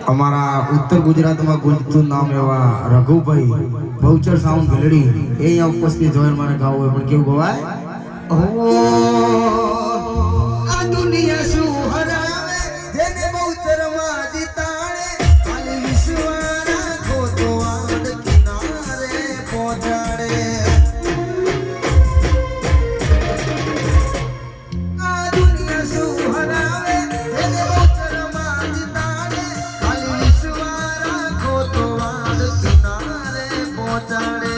અમારા ઉત્તર ગુજરાતમાં ગુંજતું નામ એવા રઘુભાઈ બહુચર સાઉન્ડ ગલડી એ અહીંયા ઉપસ્થિત હોય મને ગાવું હોય પણ કેવું ગવાય આ દુનિયા શું હરાવે જેને બહુચરમાં જીતાડે ખાલી વિશ્વ રાખો તો આદ કિનારે પહોંચાડે આ દુનિયા શું હરાવે જેને બહુચરમાં જીતાડે ખાલી વિશ્વ રાખો તો આદ કિનારે પહોંચાડે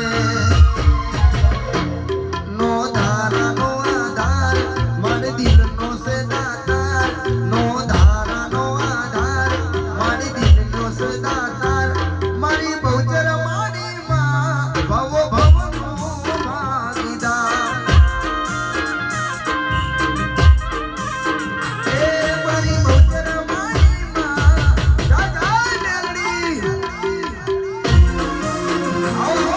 નો ધારા નો આધાર મારે દિલ નો સે દાતાર નો ધારા નો આધાર મારે દિલ નો સે દાતાર મારી બહુચર મારી માં ભવ ભવ નો ભાગીદાર એ મારી બહુચર મારી માં દાદા મેલડી આવો